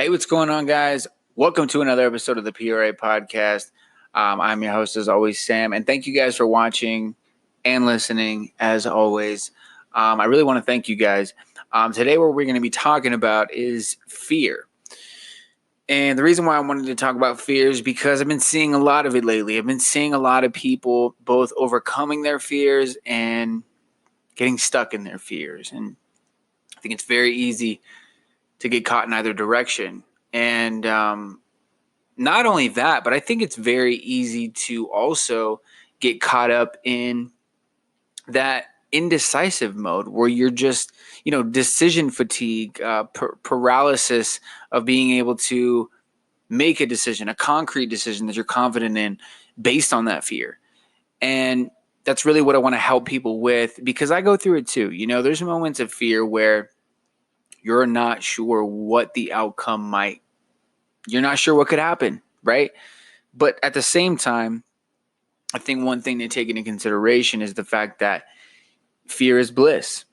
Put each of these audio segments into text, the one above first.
Hey, what's going on, guys? Welcome to another episode of the PRA podcast. I'm your host, as always, Sam, and thank you guys for watching and listening, as always. I really want to thank you guys. Today, what we're going to be talking about is fear. And the reason why I wanted to talk about fear is because I've been seeing a lot of it lately. I've been seeing a lot of people both overcoming their fears and getting stuck in their fears. And I think it's very easy to get caught in either direction. And not only that, but I think it's very easy to also get caught up in that indecisive mode where you're just, decision fatigue, paralysis of being able to make a decision, a concrete decision that you're confident in based on that fear. And that's really what I want to help people with, because I go through it too. There's moments of fear where you're not sure what the outcome you're not sure what could happen, right? But at the same time, I think one thing to take into consideration is the fact that fear is bliss.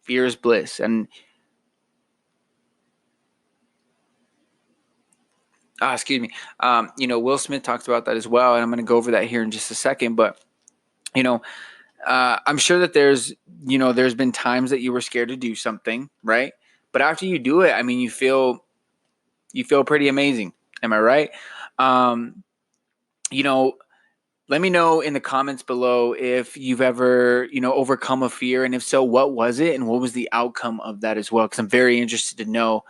Fear is bliss. And excuse me. Will Smith talks about that as well, and I'm going to go over that here in just a second. But I'm sure that there's been times that you were scared to do something, right? But after you do it, I mean, you feel pretty amazing. Am I right? Um, you know, Let me know in the comments below if you've ever, overcome a fear, and if so, what was it and what was the outcome of that as well? Because I'm very interested to know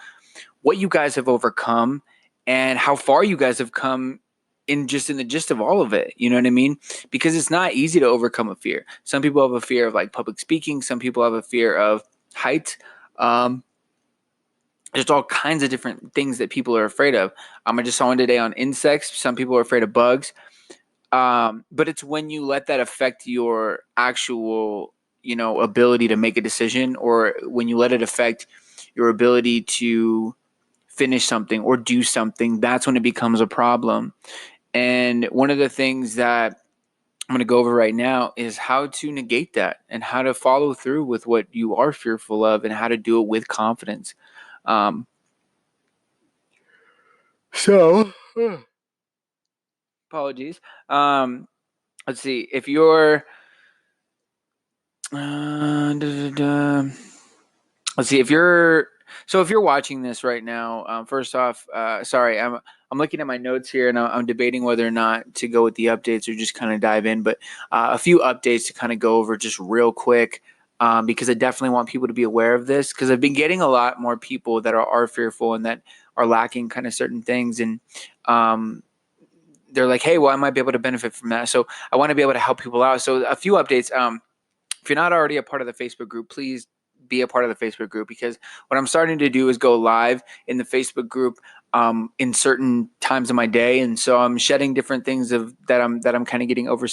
what you guys have overcome and how far you guys have come in the gist of all of it. You know what I mean? Because it's not easy to overcome a fear. Some people have a fear of like public speaking. Some people have a fear of height. There's all kinds of different things that people are afraid of. I just saw one today on insects. Some people are afraid of bugs. But it's when you let that affect your actual, ability to make a decision, or when you let it affect your ability to finish something or do something, that's when it becomes a problem. And one of the things that I'm going to go over right now is how to negate that and how to follow through with what you are fearful of and how to do it with confidence. Um, so, apologies. Let's see. If you're da, da, da. Let's see if you're watching this right now. First off, sorry, I'm looking at my notes here, and I'm debating whether or not to go with the updates or just kind of dive in. But a few updates to kind of go over just real quick, because I definitely want people to be aware of this, because I've been getting a lot more people that are fearful and that are lacking kind of certain things, and they're like, hey, well, I might be able to benefit from that. So I want to be able to help people out. So a few updates. If you're not already a part of the Facebook group, please be a part of the Facebook group, because what I'm starting to do is go live in the Facebook group in certain times of my day, and so I'm shedding different things that I'm kind of getting over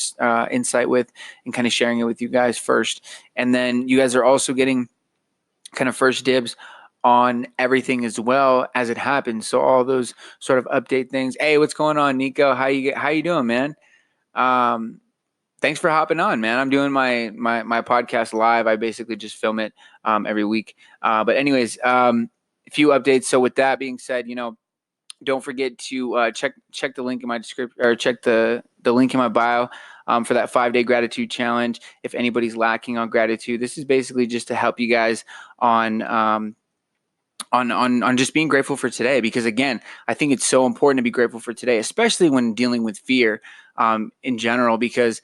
insight with, and kind of sharing it with you guys first, and then you guys are also getting kind of first dibs on everything as well as it happens. So all those sort of update things. Hey, what's going on, Nico? How you doing, man? Um, Thanks for hopping on, man. I'm doing my podcast live. I basically just film it every week. But anyways, a few updates. So with that being said, don't forget to check the link in my description, or check the link in my bio for that 5-day gratitude challenge. If anybody's lacking on gratitude, this is basically just to help you guys on just being grateful for today, because again, I think it's so important to be grateful for today, especially when dealing with fear in general, because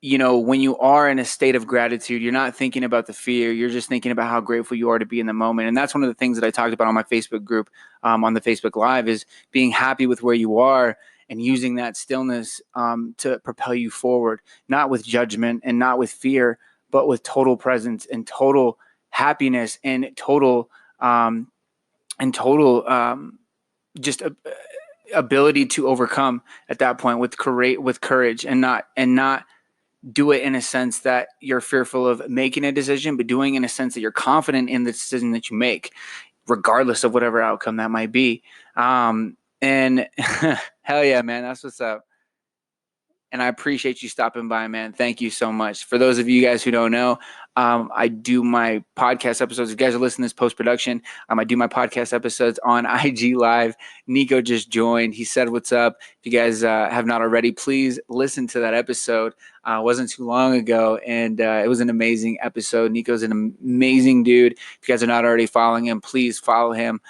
when you are in a state of gratitude, you're not thinking about the fear. You're just thinking about how grateful you are to be in the moment. And that's one of the things that I talked about on my Facebook group, on the Facebook Live, is being happy with where you are and using that stillness to propel you forward, not with judgment and not with fear, but with total presence and total happiness and total just ability to overcome at that point with courage, and not do it in a sense that you're fearful of making a decision, but doing in a sense that you're confident in the decision that you make, regardless of whatever outcome that might be. And hell yeah, man, that's what's up. and I appreciate you stopping by, man. Thank you so much. For those of you guys who don't know, I do my podcast episodes. If you guys are listening to this post-production, I do my podcast episodes on IG Live. Nico just joined. He said, what's up? If you guys have not already, please listen to that episode. It wasn't too long ago, and it was an amazing episode. Nico's an amazing dude. If you guys are not already following him, please follow him.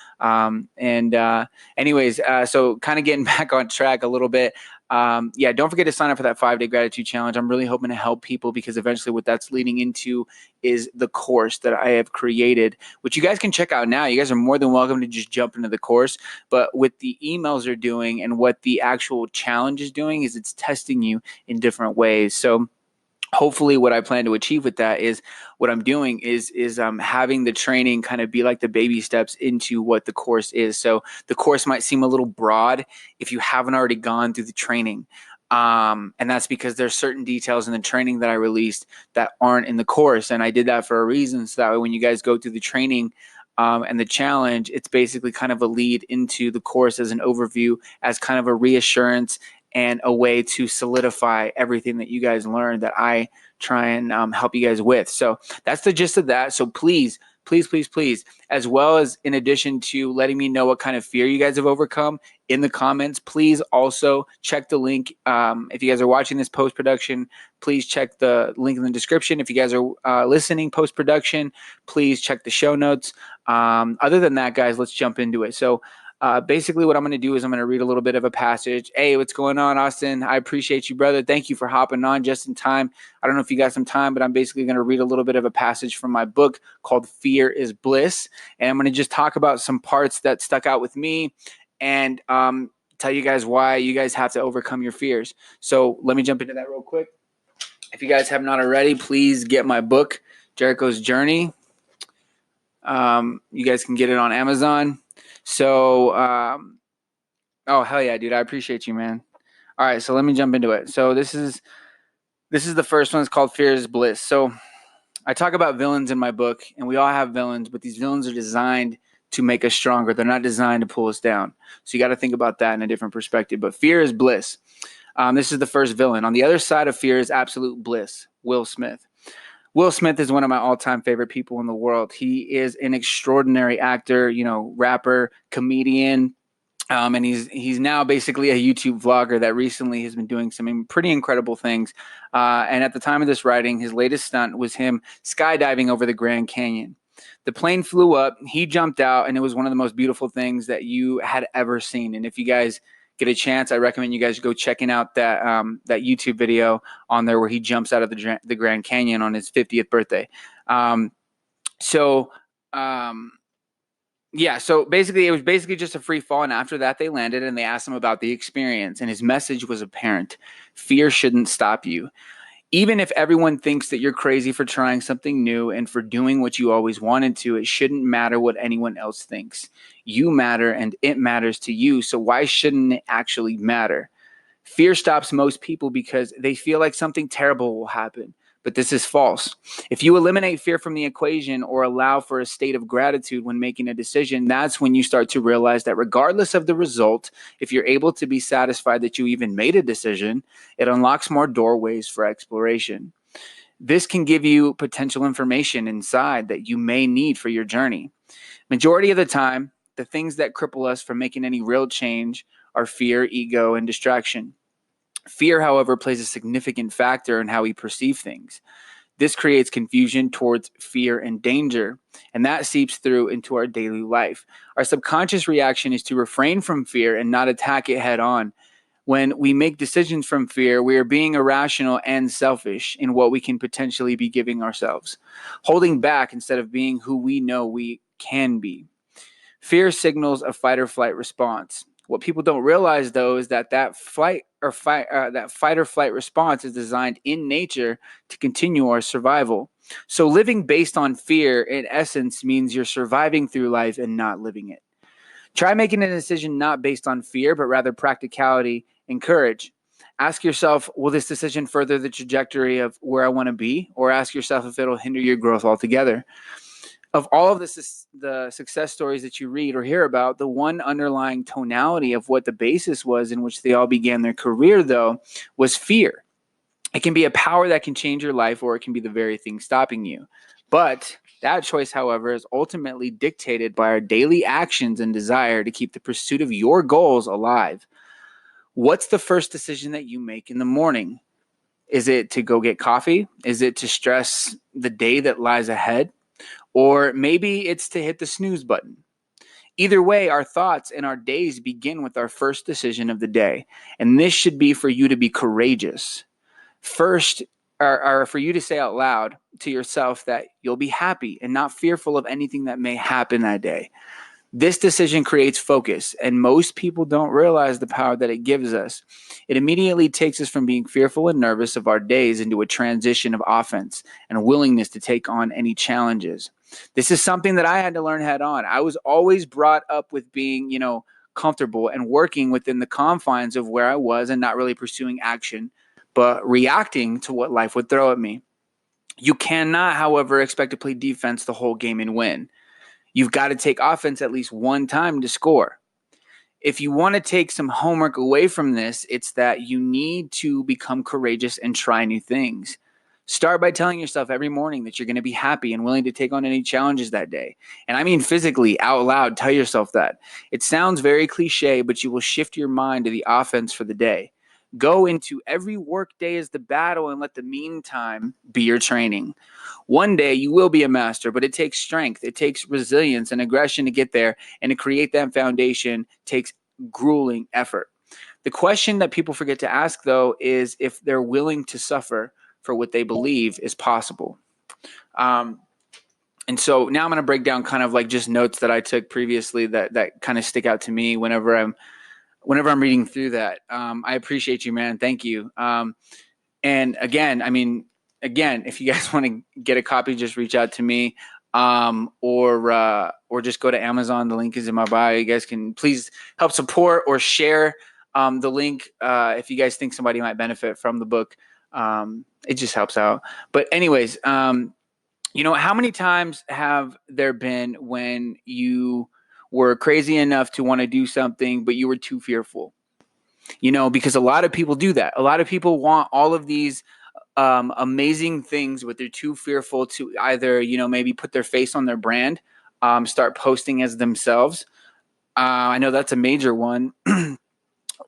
Anyways, so kind of getting back on track a little bit. Don't forget to sign up for that 5-day gratitude challenge. I'm really hoping to help people, because eventually what that's leading into is the course that I have created, which you guys can check out now. You guys are more than welcome to just jump into the course. But what the emails are doing and what the actual challenge is doing is it's testing you in different ways. So hopefully what I plan to achieve with that is what I'm doing is having the training kind of be like the baby steps into what the course is. So the course might seem a little broad if you haven't already gone through the training. And that's because there's certain details in the training that I released that aren't in the course. And I did that for a reason. So that way when you guys go through the training and the challenge, it's basically kind of a lead into the course as an overview, as kind of a reassurance and a way to solidify everything that you guys learned that I try and help you guys with. So that's the gist of that. So please, as well as in addition to letting me know what kind of fear you guys have overcome in the comments, please also check the link. If you guys are watching this post-production, please check the link in the description. If you guys are listening post-production, please check the show notes. Other than that, guys, let's jump into it. So basically what I'm going to do is I'm going to read a little bit of a passage. Hey, what's going on, Austin? I appreciate you, brother. Thank you for hopping on just in time. I don't know if you got some time, but I'm basically going to read a little bit of a passage from my book called Fear is Bliss. And I'm going to just talk about some parts that stuck out with me and tell you guys why you guys have to overcome your fears. So let me jump into that real quick. If you guys have not already, please get my book, Jericho's Journey. You guys can get it on Amazon. So, oh, hell yeah, dude. I appreciate you, man. All right, so let me jump into it. So this is the first one. It's called Fear is Bliss. So I talk about villains in my book, and we all have villains, but these villains are designed to make us stronger. They're not designed to pull us down. So you got to think about that in a different perspective. But fear is bliss. This is the first villain. On the other side of fear is absolute bliss, Will Smith. Will Smith is one of my all-time favorite people in the world. He is an extraordinary actor, rapper, comedian, and he's now basically a YouTube vlogger that recently has been doing some pretty incredible things. And at the time of this writing, his latest stunt was him skydiving over the Grand Canyon. The plane flew up, he jumped out, and it was one of the most beautiful things that you had ever seen. And if you guys get a chance, I recommend you guys go checking out that YouTube video on there where he jumps out of the Grand Canyon on his 50th birthday. So basically it was basically just a free fall. And after that, they landed and they asked him about the experience. And his message was apparent. Fear shouldn't stop you. Even if everyone thinks that you're crazy for trying something new and for doing what you always wanted to, it shouldn't matter what anyone else thinks. You matter and it matters to you. So why shouldn't it actually matter? Fear stops most people because they feel like something terrible will happen. But this is false. If you eliminate fear from the equation or allow for a state of gratitude when making a decision, that's when you start to realize that regardless of the result, if you're able to be satisfied that you even made a decision, it unlocks more doorways for exploration. This can give you potential information inside that you may need for your journey. Majority of the time, the things that cripple us from making any real change are fear, ego, and distraction. Fear, however, plays a significant factor in how we perceive things. This creates confusion towards fear and danger, and that seeps through into our daily life. Our subconscious reaction is to refrain from fear and not attack it head on. When we make decisions from fear, we are being irrational and selfish in what we can potentially be giving ourselves, holding back instead of being who we know we can be. Fear signals a fight or flight response. What people don't realize, though, is that fight or flight response is designed in nature to continue our survival. So living based on fear, in essence, means you're surviving through life and not living it. Try making a decision not based on fear, but rather practicality and courage. Ask yourself, will this decision further the trajectory of where I want to be? Or ask yourself if it'll hinder your growth altogether. Of all of the success stories that you read or hear about, the one underlying tonality of what the basis was in which they all began their career, though, was fear. It can be a power that can change your life, or it can be the very thing stopping you. But that choice, however, is ultimately dictated by our daily actions and desire to keep the pursuit of your goals alive. What's the first decision that you make in the morning? Is it to go get coffee? Is it to stress the day that lies ahead? Or maybe it's to hit the snooze button. Either way, our thoughts and our days begin with our first decision of the day. And this should be for you to be courageous. First, or for you to say out loud to yourself that you'll be happy and not fearful of anything that may happen that day. This decision creates focus, and most people don't realize the power that it gives us. It immediately takes us from being fearful and nervous of our days into a transition of offense and a willingness to take on any challenges. This is something that I had to learn head on. I was always brought up with being, comfortable and working within the confines of where I was and not really pursuing action, but reacting to what life would throw at me. You cannot, however, expect to play defense the whole game and win. You've got to take offense at least one time to score. If you want to take some homework away from this, it's that you need to become courageous and try new things. Start by telling yourself every morning that you're going to be happy and willing to take on any challenges that day. And I mean physically, out loud, tell yourself that. It sounds very cliche, but you will shift your mind to the offense for the day. Go into every work day as the battle and let the meantime be your training. One day you will be a master, but it takes strength, it takes resilience and aggression to get there, and to create that foundation takes grueling effort. The question that people forget to ask, though, is if they're willing to suffer for what they believe is possible. And so now I'm going to break down kind of like just notes that I took previously that kind of stick out to me whenever I'm reading through that. I appreciate you, man. Thank you. And again, if you guys want to get a copy, just reach out to me, or just go to Amazon. The link is in my bio. You guys can please help support or share the link if you guys think somebody might benefit from the book. It just helps out. But anyways, how many times have there been when you were crazy enough to want to do something, but you were too fearful? Because a lot of people do that. A lot of people want all of these amazing things, but they're too fearful to either, maybe put their face on their brand, start posting as themselves. I know that's a major one.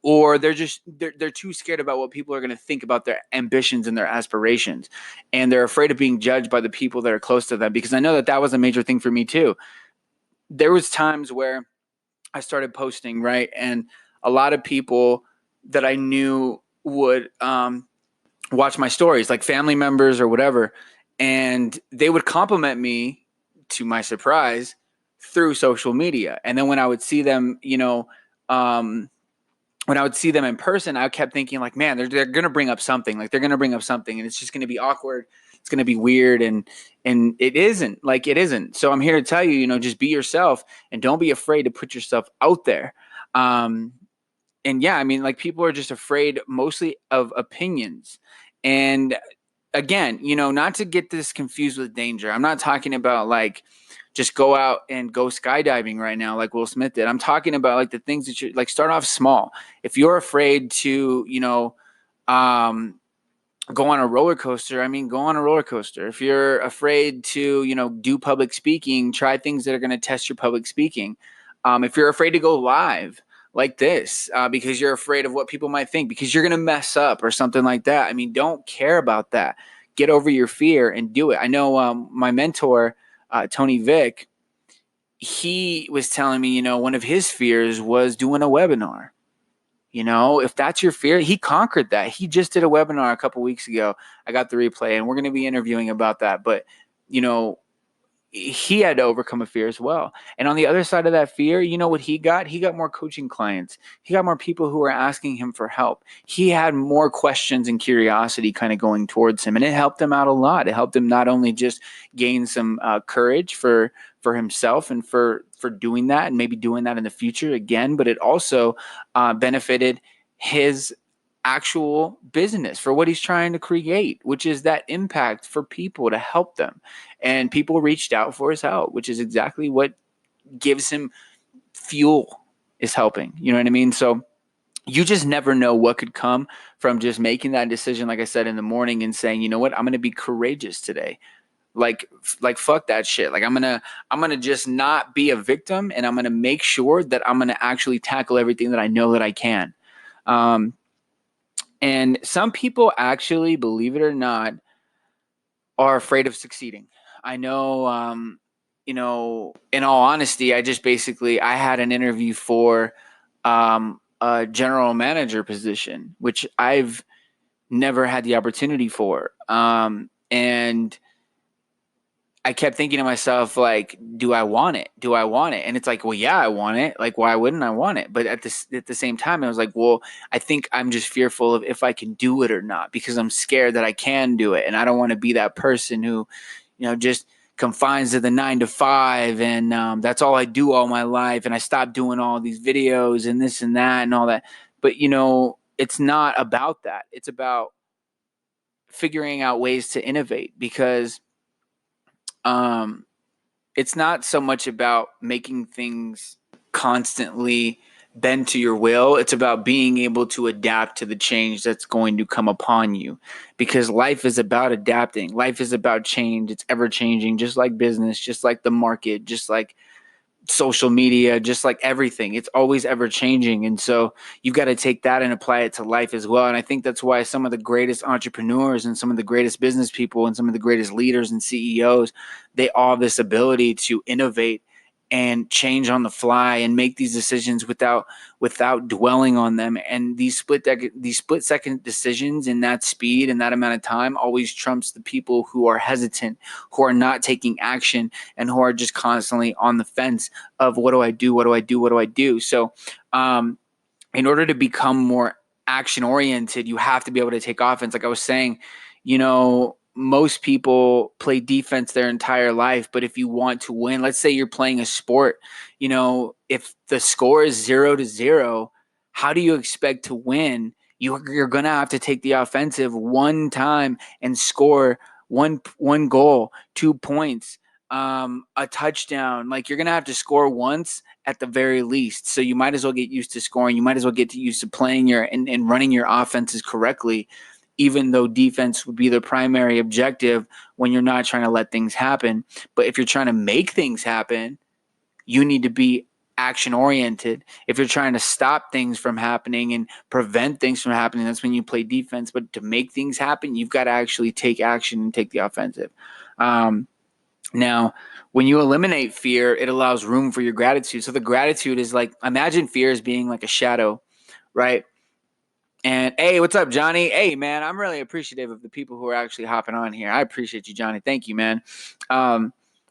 Or they're too scared about what people are going to think about their ambitions and their aspirations. And they're afraid of being judged by the people that are close to them, because I know that was a major thing for me too. There was times where I started posting, right? And a lot of people that I knew would watch my stories, like family members or whatever, and they would compliment me, to my surprise, through social media. And then when I would see them, when I would see them in person, I kept thinking like, man, they're going to bring up something, and it's just going to be awkward. It's going to be weird. And it isn't. So I'm here to tell you, just be yourself and don't be afraid to put yourself out there. And yeah, people are just afraid mostly of opinions. And again, not to get this confused with danger. I'm not talking about like just go out and go skydiving right now like Will Smith did. I'm talking about like the things that you like, start off small. If you're afraid to, go on a roller coaster, go on a roller coaster. If you're afraid to, do public speaking, try things that are going to test your public speaking. If you're afraid to go live like this because you're afraid of what people might think, because you're going to mess up or something like that, don't care about that. Get over your fear and do it. I know my mentor, Tony Vick, he was telling me, one of his fears was doing a webinar. If that's your fear, he conquered that. He just did a webinar a couple weeks ago. I got the replay, and we're going to be interviewing about that. But, he had to overcome a fear as well. And on the other side of that fear, you know what he got? He got more coaching clients. He got more people who were asking him for help. He had more questions and curiosity kind of going towards him. And it helped him out a lot. It helped him not only just gain some courage for himself and for doing that and maybe doing that in the future again, but it also benefited his actual business, for what he's trying to create, which is that impact for people to help them. And people reached out for his help, which is exactly what gives him fuel, is helping. You know what I mean? So you just never know what could come from just making that decision, like I said, in the morning, and saying, you know what, I'm going to be courageous today. Like fuck that shit. Like I'm gonna just not be a victim, and I'm gonna make sure that I'm gonna actually tackle everything that I know that I can. Um, and some people actually, believe it or not, are afraid of succeeding. I know, in all honesty, I had an interview for a general manager position, which I've never had the opportunity for. And I kept thinking to myself, like, do I want it? Do I want it? And it's like, well, yeah, I want it. Like, why wouldn't I want it? But at the same time, I was like, well, I think I'm just fearful of if I can do it or not, because I'm scared that I can do it, and I don't want to be that person who, just confines to the 9 to 5, and that's all I do all my life, and I stopped doing all these videos and this and that and all that. But it's not about that. It's about figuring out ways to innovate, because um, it's not so much about making things constantly bend to your will. It's about being able to adapt to the change that's going to come upon you, because life is about adapting. Life is about change. It's ever changing, just like business, just like the market, just like social media, just like everything. It's always ever changing. And so you've got to take that and apply it to life as well. And I think that's why some of the greatest entrepreneurs and some of the greatest business people and some of the greatest leaders and CEOs, they all have this ability to innovate and change on the fly and make these decisions without dwelling on them. And these split second decisions in that speed and that amount of time always trumps the people who are hesitant, who are not taking action, and who are just constantly on the fence of, what do I do? What do I do? What do I do? So, in order to become more action oriented, you have to be able to take offense. Like I was saying, most people play defense their entire life, but if you want to win, let's say you're playing a sport, if the score is 0-0, how do you expect to win? You're going to have to take the offensive one time and score one goal, 2 points, a touchdown. Like, you're going to have to score once at the very least. So you might as well get used to scoring. You might as well get used to playing and running your offenses correctly, even though defense would be the primary objective when you're not trying to let things happen. But if you're trying to make things happen, you need to be action oriented. If you're trying to stop things from happening and prevent things from happening, that's when you play defense. But to make things happen, you've got to actually take action and take the offensive. Now, when you eliminate fear, it allows room for your gratitude. So the gratitude is like, imagine fear as being like a shadow, right? And hey, what's up, Johnny? Hey, man, I'm really appreciative of the people who are actually hopping on here. I appreciate you, Johnny. Thank you, man.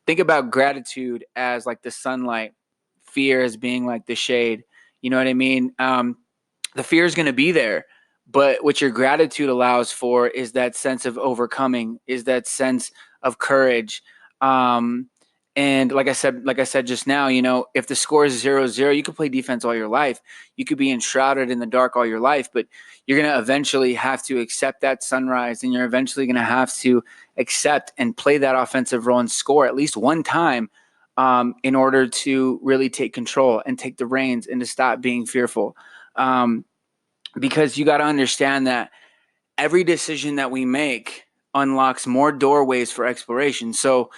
Think about gratitude as like the sunlight, fear as being like the shade. You know what I mean? The fear is going to be there, but what your gratitude allows for is that sense of overcoming, is that sense of courage. Um, and like I said just now, if the score is 0-0, you could play defense all your life. You could be enshrouded in the dark all your life, but you're going to eventually have to accept that sunrise, and you're eventually going to have to accept and play that offensive role and score at least one time, in order to really take control and take the reins and to stop being fearful. Because you got to understand that every decision that we make unlocks more doorways for exploration. So,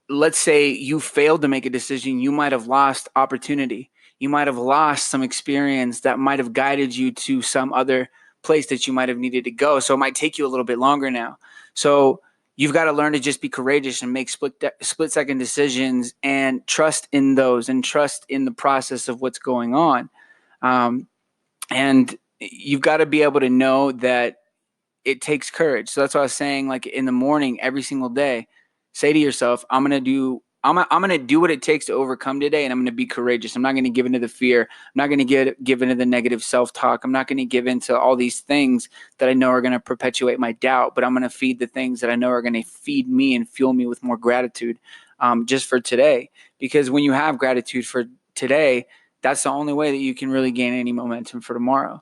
let's say you failed to make a decision, you might have lost opportunity. You might have lost some experience that might have guided you to some other place that you might have needed to go. So it might take you a little bit longer now. So you've got to learn to just be courageous and make split second decisions, and trust in those, and trust in the process of what's going on. And you've got to be able to know that it takes courage. So that's what I was saying, like in the morning, every single day, say to yourself, I'm gonna do what it takes to overcome today, and I'm gonna be courageous. I'm not gonna give into the fear. I'm not gonna give into the negative self-talk. I'm not gonna give into all these things that I know are gonna perpetuate my doubt, but I'm gonna feed the things that I know are gonna feed me and fuel me with more gratitude, just for today. Because when you have gratitude for today, that's the only way that you can really gain any momentum for tomorrow.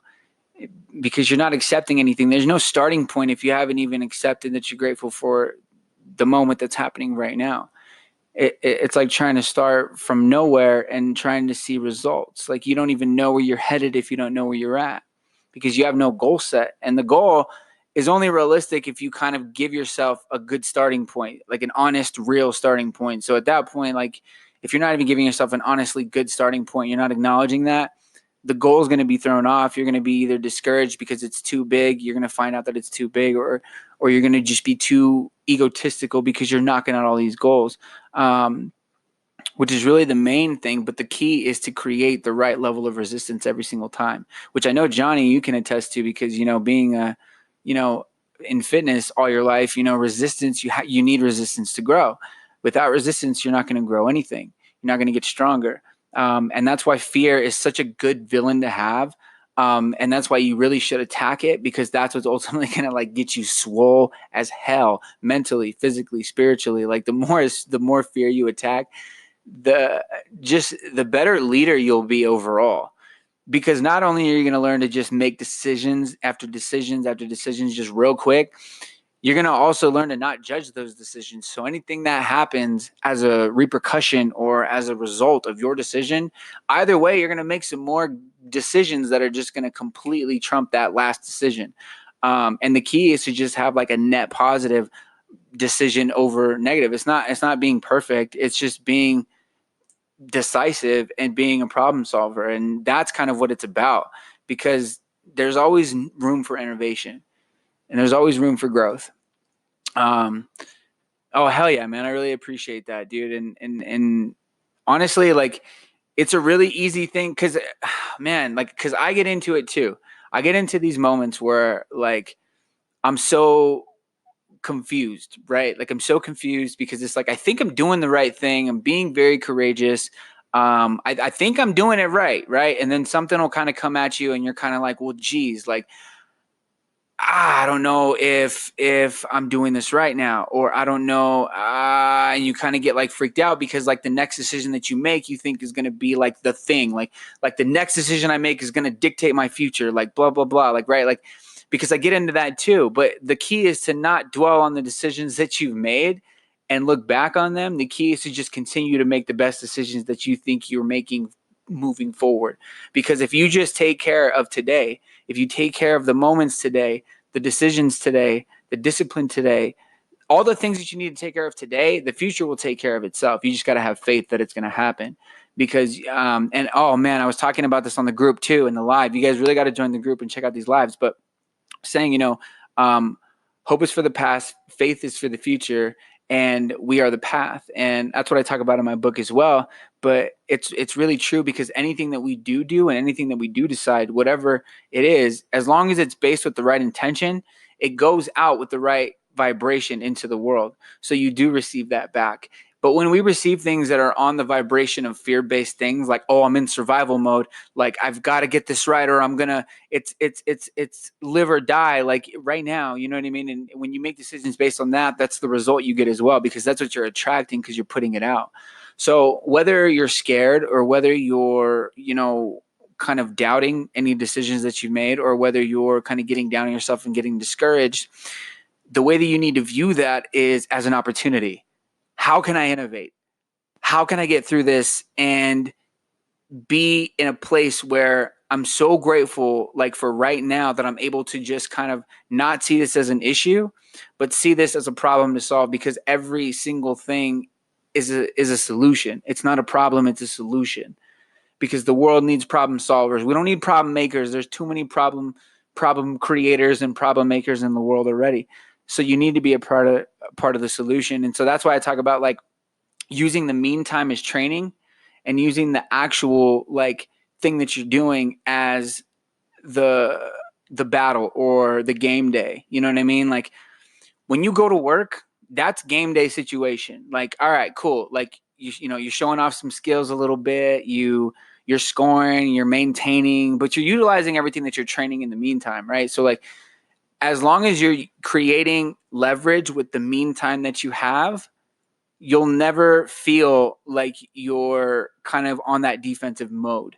because you're not accepting anything. There's no starting point if you haven't even accepted that you're grateful for the moment that's happening right now. It's like trying to start from nowhere and trying to see results. Like you don't even know where you're headed if you don't know where you're at, because you have no goal set. And the goal is only realistic if you kind of give yourself a good starting point, like an honest, real starting point. So at that point, like if you're not even giving yourself an honestly good starting point, you're not acknowledging that, the goal is going to be thrown off. You're going to be either discouraged because it's too big. You're going to find out that it's too big, or you're going to just be too egotistical because you're knocking out all these goals, which is really the main thing. But the key is to create the right level of resistance every single time, which I know, Johnny, you can attest to, because, being in fitness all your life, resistance, you need resistance to grow. Without resistance, you're not going to grow anything. You're not going to get stronger. And that's why fear is such a good villain to have. And that's why you really should attack it, because that's what's ultimately going to like get you swole as hell, mentally, physically, spiritually. Like the more fear you attack, the better leader you'll be overall. Because not only are you going to learn to just make decisions after decisions after decisions just real quick, you're going to also learn to not judge those decisions. So anything that happens as a repercussion or as a result of your decision, either way, you're going to make some more decisions that are just going to completely trump that last decision. And the key is to just have like a net positive decision over negative. It's not being perfect. It's just being decisive and being a problem solver. And that's kind of what it's about, because there's always room for innovation and there's always room for growth. Oh, hell yeah, man. I really appreciate that, dude. And honestly, like, it's a really easy thing because, man, like, because I get into it too. I get into these moments where, like, I'm so confused, right? Like, I'm so confused because it's like, I think I'm doing the right thing. I'm being very courageous. I think I'm doing it right, right? And then something will kind of come at you and you're kind of like, well, geez, like, I don't know if I'm doing this right now, or I don't know, and you kind of get like freaked out because like the next decision that you make, you think is going to be like the thing, like the next decision I make is going to dictate my future, like blah blah blah, like right, like, because I get into that too. But the key is to not dwell on the decisions that you've made and look back on them. The key is to just continue to make the best decisions that you think you're making moving forward. Because if you just take care of today, if you take care of the moments today, the decisions today, the discipline today, all the things that you need to take care of today, the future will take care of itself. You just got to have faith that it's going to happen. Because, and oh man, I was talking about this on the group too, in the live. You guys really got to join the group and check out these lives. But saying, hope is for the past, faith is for the future, and we are the path. And that's what I talk about in my book as well. But it's really true, because anything that we do and anything that we do decide, whatever it is, as long as it's based with the right intention, it goes out with the right vibration into the world. So you do receive that back. But when we receive things that are on the vibration of fear-based things, like, oh, I'm in survival mode, like I've got to get this right, or I'm gonna, it's live or die, like right now, you know what I mean? And when you make decisions based on that, that's the result you get as well, because that's what you're attracting, because you're putting it out. So whether you're scared or whether you're, kind of doubting any decisions that you've made, or whether you're kind of getting down on yourself and getting discouraged, the way that you need to view that is as an opportunity. How can I innovate? How can I get through this and be in a place where I'm so grateful, like for right now, that I'm able to just kind of not see this as an issue, but see this as a problem to solve, because every single thing is a solution. It's not a problem, it's a solution, because the world needs problem solvers. We don't need problem makers. There's too many problem creators and problem makers in the world already. So you need to be a part of the solution. And so that's why I talk about like using the meantime as training, and using the actual like thing that you're doing as the battle or the game day. You know what I mean? Like when you go to work, that's game day situation. Like, all right, cool. Like you're showing off some skills a little bit. You're scoring, you're maintaining, but you're utilizing everything that you're training in the meantime, right? So like as long as you're creating leverage with the meantime that you have, you'll never feel like you're kind of on that defensive mode.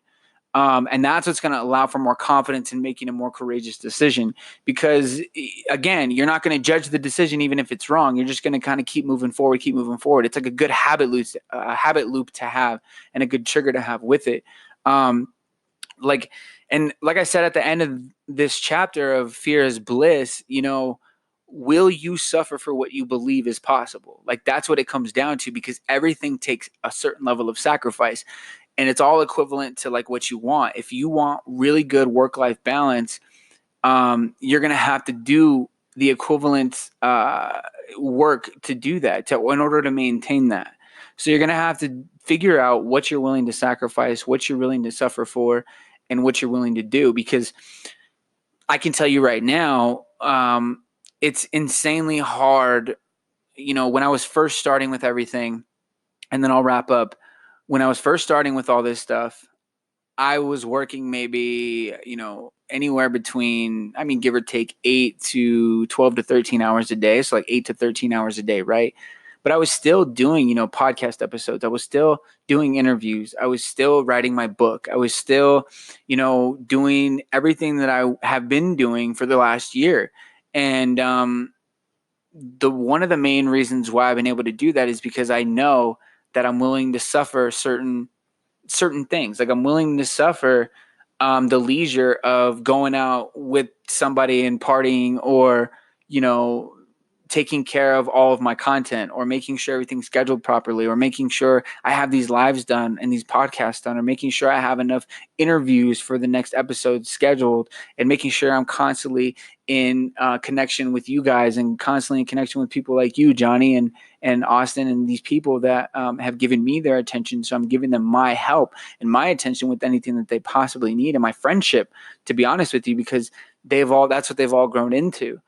And that's what's going to allow for more confidence in making a more courageous decision. Because again, you're not going to judge the decision even if it's wrong. You're just going to kind of keep moving forward, keep moving forward. It's like a good habit loop to have, and a good trigger to have with it. Like I said at the end of this chapter of Fear is Bliss, will you suffer for what you believe is possible? Like, that's what it comes down to, because everything takes a certain level of sacrifice, and it's all equivalent to like what you want. If you want really good work-life balance, you're going to have to do the equivalent work to do that, in order to maintain that. So you're going to have to figure out what you're willing to sacrifice, what you're willing to suffer for, and what you're willing to do. Because I can tell you right now, it's insanely hard. When I was first starting with everything, and then I'll wrap up. When I was first starting with all this stuff, I was working maybe, anywhere between, give or take 8 to 12 to 13 hours a day. So like 8 to 13 hours a day, right? But I was still doing, podcast episodes. I was still doing interviews. I was still writing my book. I was still, doing everything that I have been doing for the last year. And one of the main reasons why I've been able to do that is because I know that I'm willing to suffer certain things. Like, I'm willing to suffer the leisure of going out with somebody and partying, or taking care of all of my content, or making sure everything's scheduled properly, or making sure I have these lives done and these podcasts done, or making sure I have enough interviews for the next episode scheduled, and making sure I'm constantly in connection with you guys, and constantly in connection with people like you, Johnny, and Austin, and these people that have given me their attention. So I'm giving them my help and my attention with anything that they possibly need, and my friendship, to be honest with you, because that's what they've all grown into.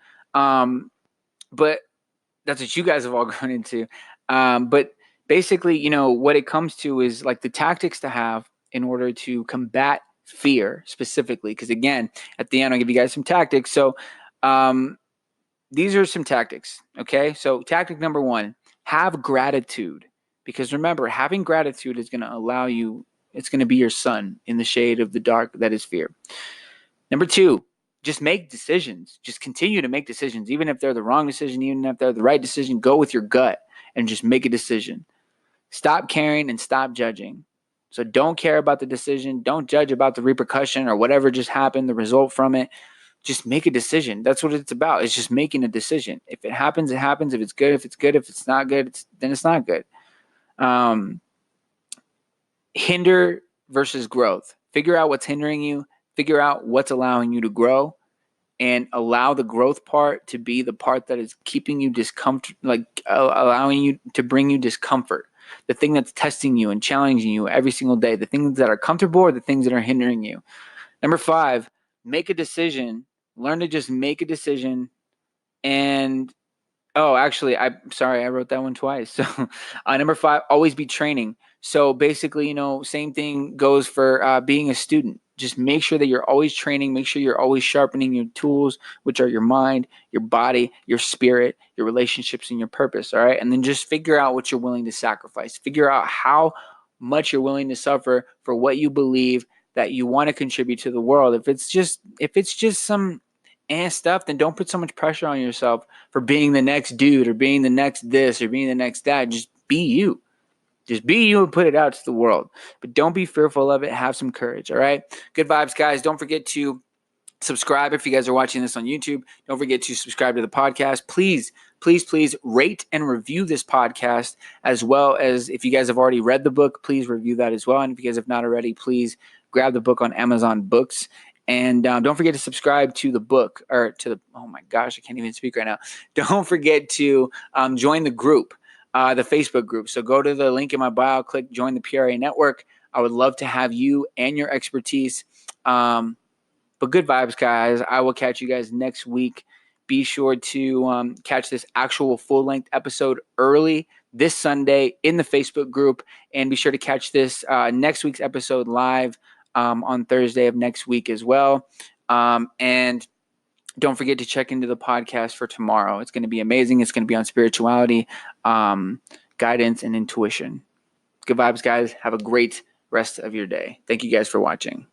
But that's what you guys have all grown into. But basically, what it comes to is like the tactics to have in order to combat fear specifically. Because again, at the end, I'll give you guys some tactics. So these are some tactics. Okay. So tactic number 1, have gratitude. Because remember, having gratitude is going to allow you, it's going to be your sun in the shade of the dark that is fear. Number 2, just make decisions. Just continue to make decisions. Even if they're the wrong decision, even if they're the right decision, go with your gut and just make a decision. Stop caring and stop judging. So don't care about the decision. Don't judge about the repercussion or whatever just happened, the result from it. Just make a decision. That's what it's about. It's just making a decision. If it happens, it happens. If it's good, if it's good. If it's not good, then it's not good. Hinder versus growth. Figure out what's hindering you. Figure out what's allowing you to grow, and allow the growth part to be the part that is keeping you discomfort, allowing you to bring you discomfort. The thing that's testing you and challenging you every single day. The things that are comfortable, or the things that are hindering you. Number 5, make a decision. Learn to just make a decision. And actually, I'm sorry, I wrote that one twice. So number 5, always be training. So basically, same thing goes for being a student. Just make sure that you're always training. Make sure you're always sharpening your tools, which are your mind, your body, your spirit, your relationships, and your purpose. All right. And then just figure out what you're willing to sacrifice. Figure out how much you're willing to suffer for what you believe that you want to contribute to the world. If it's just some stuff, then don't put so much pressure on yourself for being the next dude, or being the next this, or being the next that. Just be you. Just be you and put it out to the world. But don't be fearful of it. Have some courage, all right? Good vibes, guys. Don't forget to subscribe if you guys are watching this on YouTube. Don't forget to subscribe to the podcast. Please, please, please rate and review this podcast, as well as if you guys have already read the book, please review that as well. And if you guys have not already, please grab the book on Amazon Books. And don't forget to subscribe to the book, or to the, oh my gosh, I can't even speak right now. Don't forget to join the group. The Facebook group. So go to the link in my bio, click join the PRA network. I would love to have you and your expertise. But good vibes, guys. I will catch you guys next week. Be sure to catch this actual full-length episode early this Sunday in the Facebook group. And be sure to catch this next week's episode live on Thursday of next week as well. And don't forget to check into the podcast for tomorrow. It's going to be amazing. It's going to be on spirituality, guidance, and intuition. Good vibes, guys. Have a great rest of your day. Thank you guys for watching.